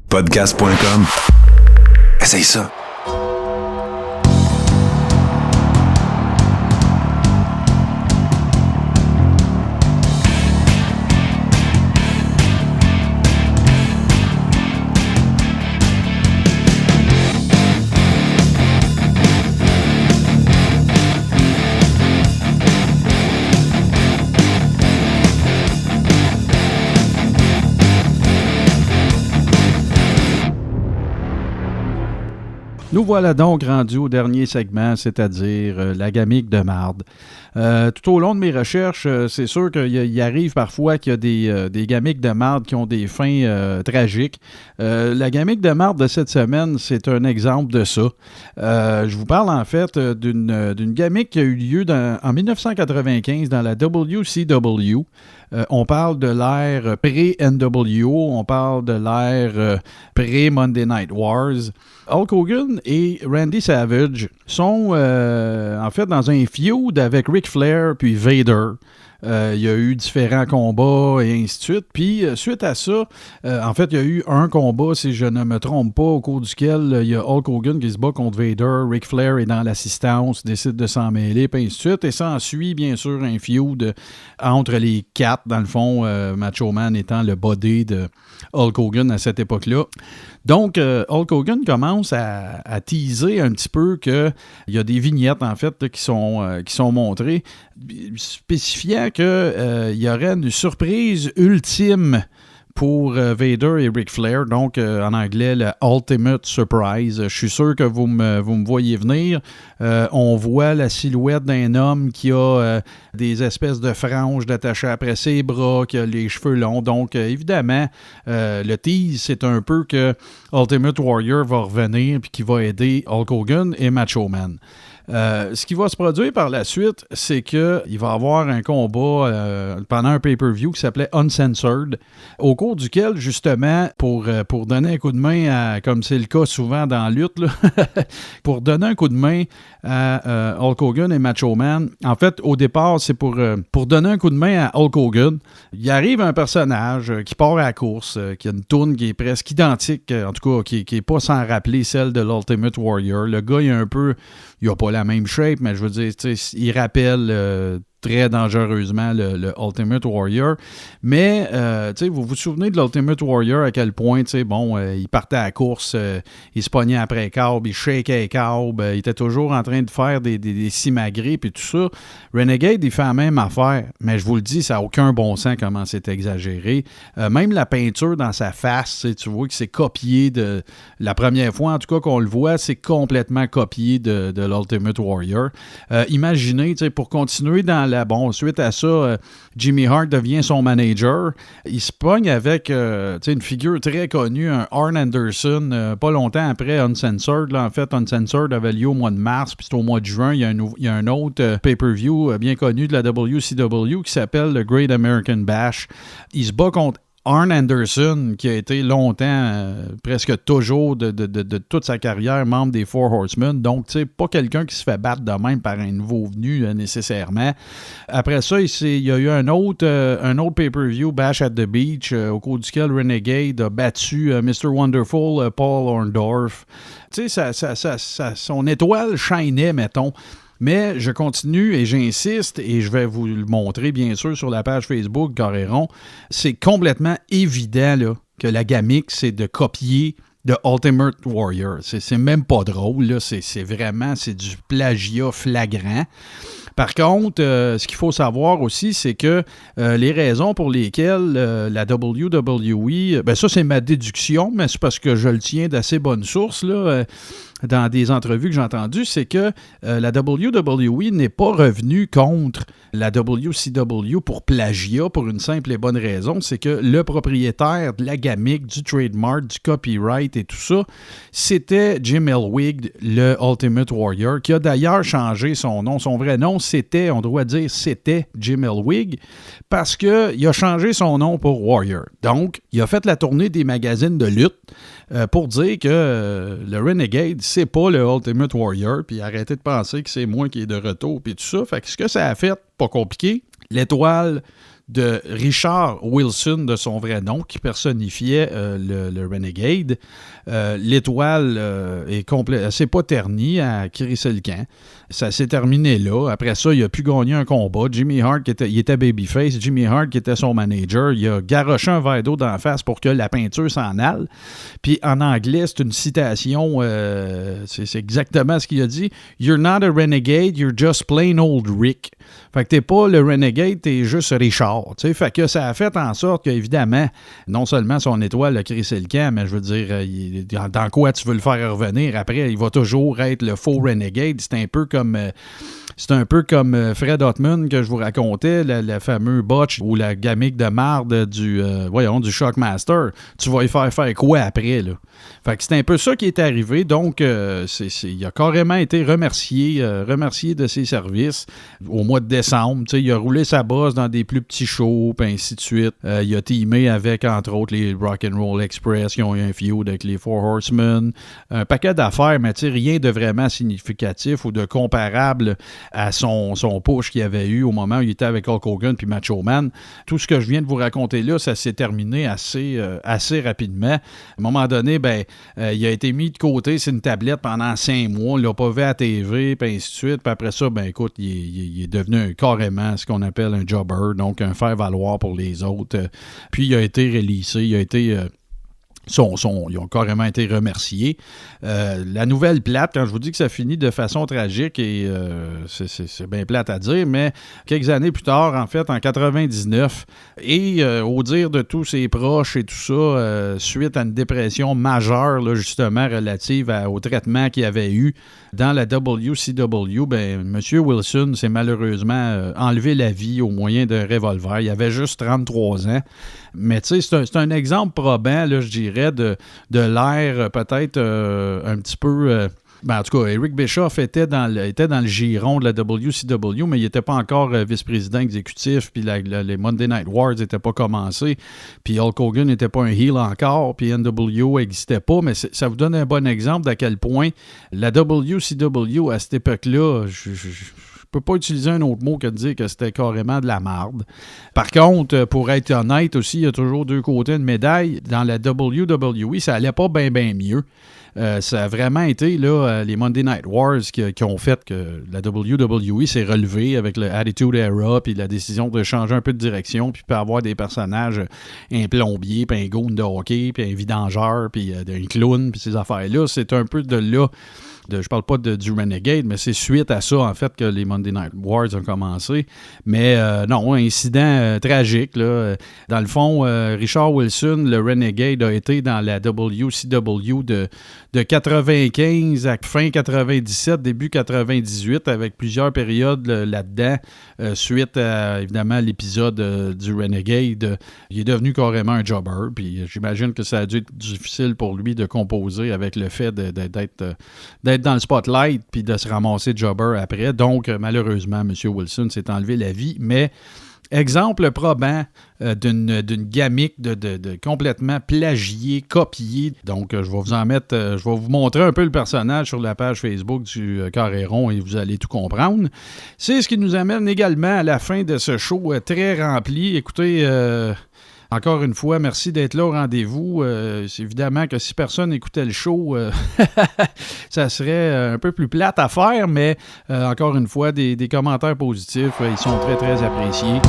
Podcast.com. Essaye ça. Nous voilà donc rendus au dernier segment, c'est-à-dire la gamique de marde. Tout au long de mes recherches, c'est sûr qu'il arrive parfois qu'il y a des gamiques de marde qui ont des fins tragiques. La gamique de marde de cette semaine, c'est un exemple de ça. Je vous parle en fait d'une gamique qui a eu lieu en 1995 dans la WCW. On parle de l'ère pré-NWO, on parle de l'ère pré-Monday Night Wars. Hulk Hogan et Randy Savage sont en fait dans un feud avec Ric Flair puis Vader. Il y a eu différents combats et ainsi de suite. Puis, suite à ça, en fait, il y a eu un combat, si je ne me trompe pas, au cours duquel il y a Hulk Hogan qui se bat contre Vader. Ric Flair est dans l'assistance, décide de s'en mêler, puis ainsi de suite. Et s'ensuit, bien sûr, un feud entre les quatre, dans le fond, Macho Man étant le body de Hulk Hogan à cette époque-là. Donc, Hulk Hogan commence à teaser un petit peu qu'il y a des vignettes, en fait, là, qui sont montrées, spécifiant qu'il y aurait une surprise ultime pour Vader et Ric Flair, donc en anglais, le Ultimate Surprise. Je suis sûr que vous me voyez venir. On voit la silhouette d'un homme qui a des espèces de franges détachées après ses bras, qui a les cheveux longs. Donc, évidemment, le tease, c'est un peu que Ultimate Warrior va revenir et qui va aider Hulk Hogan et Macho Man. Ce qui va se produire par la suite, c'est qu'il va y avoir un combat pendant un pay-per-view qui s'appelait Uncensored, au cours duquel, justement, pour donner un coup de main, comme c'est le cas souvent dans la lutte, là, pour donner un coup de main à Hulk Hogan et Macho Man, en fait, au départ, c'est pour donner un coup de main à Hulk Hogan. Il arrive un personnage qui part à la course, qui a une tourne qui est presque identique, en tout cas, qui n'est pas sans rappeler celle de l'Ultimate Warrior. Le gars, il a pas la même shape, mais je veux dire, il rappelle très dangereusement le Ultimate Warrior. Mais, vous vous souvenez de l'Ultimate Warrior, à quel point, il partait à la course, il se pognait après Cobb, il shakeait Cobb, il était toujours en train de faire des simagrées, puis tout ça. Renegade, il fait la même affaire, mais je vous le dis, ça n'a aucun bon sens comment c'est exagéré. Même la peinture dans sa face, tu vois que c'est copié de... La première fois, en tout cas, qu'on le voit, c'est complètement copié de l'Ultimate Warrior. Imaginez, pour continuer dans suite à ça, Jimmy Hart devient son manager. Il se pogne avec une figure très connue, un Arn Anderson, pas longtemps après Uncensored. Là, en fait, Uncensored avait lieu au mois de mars, puis c'est au mois de juin, il y a un autre pay-per-view bien connu de la WCW qui s'appelle le Great American Bash. Il se bat contre Arn Anderson, qui a été longtemps, presque toujours, de toute sa carrière, membre des Four Horsemen. Donc, tu sais, pas quelqu'un qui se fait battre de même par un nouveau venu, nécessairement. Après ça, il y a eu un autre pay-per-view, Bash at the Beach, au cours duquel Renegade a battu Mr. Wonderful, Paul Orndorff. Tu sais, son étoile shinait, mettons. Mais je continue et j'insiste, et je vais vous le montrer bien sûr sur la page Facebook Coréron. C'est complètement évident là, que la gamique, c'est de copier de Ultimate Warrior. C'est même pas drôle, là. C'est vraiment du plagiat flagrant. Par contre, ce qu'il faut savoir aussi, c'est que les raisons pour lesquelles la WWE, ça c'est ma déduction, mais c'est parce que je le tiens d'assez bonnes sources, là, dans des entrevues que j'ai entendues, c'est que la WWE n'est pas revenue contre la WCW pour plagiat, pour une simple et bonne raison, c'est que le propriétaire de la gamique, du trademark, du copyright et tout ça, c'était Jim Hellwig, le Ultimate Warrior, qui a d'ailleurs changé son nom. Son vrai nom, c'était Jim Hellwig, parce qu'il a changé son nom pour Warrior. Donc, il a fait la tournée des magazines de lutte pour dire que le Renegade, c'est pas le Ultimate Warrior, puis arrêtez de penser que c'est moi qui est de retour, puis tout ça. Fait que ce que ça a fait, pas compliqué, l'étoile de Richard Wilson, de son vrai nom, qui personnifiait le Renegade. L'étoile c'est pas ternie à crisser le camp. Ça s'est terminé là. Après ça, il a pu gagner un combat. Jimmy Hart, il était babyface. Jimmy Hart, qui était son manager, il a garoché un verre d'eau d'en face pour que la peinture s'en aille. Puis en anglais, c'est une citation, c'est exactement ce qu'il a dit. « You're not a renegade, you're just plain old Rick. » Fait que t'es pas le renegade, t'es juste Richard. T'sais. Fait que ça a fait en sorte qu'évidemment, non seulement son étoile a crissé le camp, mais je veux dire, dans quoi tu veux le faire revenir après, il va toujours être le faux renegade. C'est un peu comme Fred Ottman que je vous racontais, le fameux botch ou la gamique de marde du Shockmaster. Tu vas y faire quoi après, là? Fait que c'est un peu ça qui est arrivé. Donc, il a carrément été remercié de ses services au mois de décembre. T'sais, il a roulé sa bosse dans des plus petits shows, puis ainsi de suite. Il a teamé avec, entre autres, les Rock'n'Roll Express qui ont eu un feud avec les Four Horsemen. Un paquet d'affaires, mais rien de vraiment significatif ou de comparable à son push qu'il avait eu au moment où il était avec Hulk Hogan puis Macho Man. Tout ce que je viens de vous raconter là, ça s'est terminé assez rapidement. À un moment donné, il a été mis de côté sur une tablette pendant 5 mois. Il l'a pas vu à la TV, puis ainsi de suite. Puis après ça, écoute, il est devenu carrément ce qu'on appelle un jobber, donc un faire-valoir pour les autres. Puis il a été releasé, ils ont carrément été remerciés. La nouvelle plate, quand je vous dis que ça finit de façon tragique, et c'est bien plate à dire, mais quelques années plus tard, en fait, en 99, et au dire de tous ses proches et tout ça, suite à une dépression majeure, là, justement, relative au traitement qu'il avait eu dans la WCW, M. Wilson s'est malheureusement enlevé la vie au moyen d'un revolver. Il avait juste 33 ans. Mais tu sais, c'est un exemple probant, là, je dirais, de l'ère peut-être un petit peu... en tout cas, Eric Bischoff était dans le giron de la WCW, mais il n'était pas encore vice-président exécutif, puis les Monday Night Wars n'étaient pas commencés, puis Hulk Hogan n'était pas un heel encore, puis NWO n'existait pas, mais ça vous donne un bon exemple d'à quel point la WCW, à cette époque-là, je peux pas utiliser un autre mot que de dire que c'était carrément de la marde. Par contre, pour être honnête aussi, il y a toujours deux côtés de médaille. Dans la WWE, ça allait pas bien mieux. Ça a vraiment été là, les Monday Night Wars qui ont fait que la WWE s'est relevée avec le Attitude Era, puis la décision de changer un peu de direction, puis avoir des personnages, un plombier, puis un goon de hockey, puis un vidangeur, puis un clown, puis ces affaires-là. C'est un peu de là. Je parle pas du Renegade, mais c'est suite à ça, en fait, que les Monday Night Wars ont commencé. Mais non, tragique, là. Dans le fond, Richard Wilson, le Renegade, a été dans la WCW de 95 à fin 97, début 98, avec plusieurs périodes là-dedans, suite à, évidemment, l'épisode du Renegade. Il est devenu carrément un jobber, puis j'imagine que ça a dû être difficile pour lui de composer avec le fait d'être dans le spotlight puis de se ramasser jobber après. Donc, malheureusement, M. Wilson s'est enlevé la vie. Mais, exemple probant d'une gamique de complètement plagié, copié. Donc, je vais vous montrer un peu le personnage sur la page Facebook du Carré Rond et vous allez tout comprendre. C'est ce qui nous amène également à la fin de ce show très rempli. Écoutez... Encore une fois, merci d'être là au rendez-vous. C'est évidemment que si personne écoutait le show, ça serait un peu plus plate à faire, mais encore une fois, des commentaires positifs, ils sont très, très appréciés.